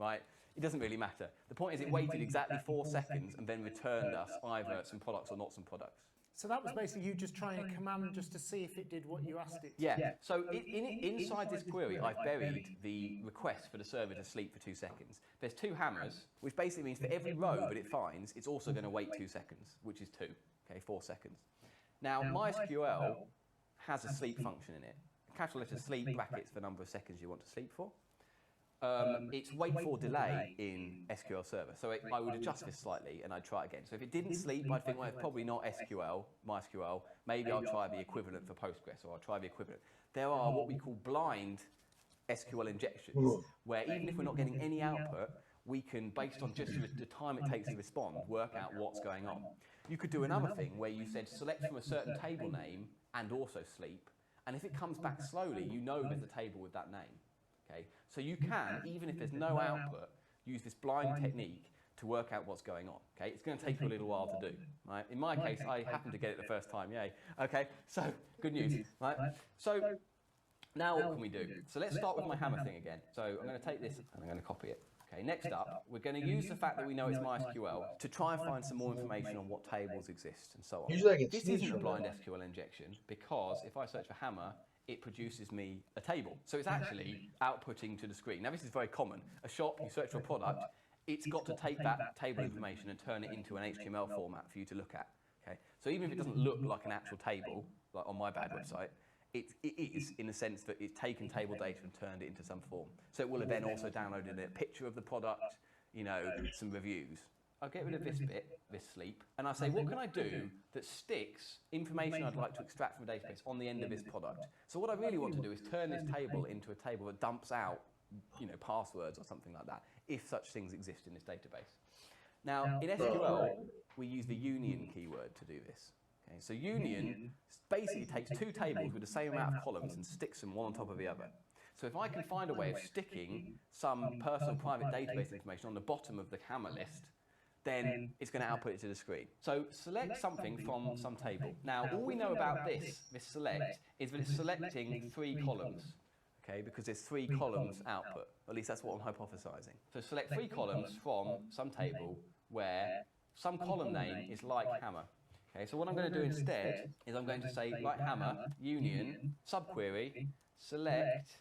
right? It doesn't really matter. The point is it waited exactly 4 seconds and then returned us either some products or not some products. So that was basically you just trying a command just to see if it did what you asked it to. Yeah, so inside this query, I've buried the request for the server to sleep for 2 seconds. There's 2 hammers, which basically means for every row that it finds, it's also going to wait 2 seconds, which is 2, okay, 4 seconds. Now, MySQL has a sleep function in it. Capital letter sleep brackets the number of seconds you want to sleep for. It's wait for delay in SQL Server. So I would adjust this slightly and I'd try again. So if it didn't sleep, I'd think, well, it's probably not SQL, MySQL. Maybe I'll try the equivalent for Postgres, or I'll try the equivalent. There are what we call blind SQL injections, where even if we're not getting any output, we can, based on just the time it takes to respond, work out what's going on. You could do another thing where you said select from a certain table name and also sleep. And if it comes back slowly, you know there's a table with that name. Okay? So you can, even if there's no output, use this blind technique to work out what's going on. Okay? It's going to take you a little while to do. Right? In my case, I happened to get it the first time. Yay. Okay, so good news. Right? So now what can we do? So let's start with my hammer thing again. So I'm going to take this and I'm going to copy it. Okay, next up, we're going to use the fact that we know it's MySQL to try and find some more information on what tables exist and so on. This isn't a blind SQL injection because if I search for hammer, it produces me a table. So it's actually outputting to the screen. Now this is very common. A shop, you search for a product, it's got to take that table information and turn it into an HTML format for you to look at. Okay? So even if it doesn't look like an actual table, like on my bad website, it is in the sense that it's taken table data and turned it into some form. So it will have then also downloaded a picture of the product, you know, some reviews. I'll get rid of this bit, this sleep, and I'll say, what can I do that sticks information I'd like to extract from a database on the end of this product? So what I really want to do is turn this table into a table that dumps out, you know, passwords or something like that, if such things exist in this database. Now, in SQL, we use the union keyword to do this. Okay, so union basically takes 2 tables with the same amount of columns and sticks them one on top of the other. So if I can find a way of sticking some personal private database information on the bottom of the hammer list, then it's going to output it to the screen. So select something from some table. Now, all we know about this select, is that it's selecting 3 columns, okay, because there's 3 columns output. At least that's what I'm hypothesizing. So select 3 columns from some table where some column name is like hammer. Okay, so what I'm going to do instead is I'm going to say like hammer, union, subquery, select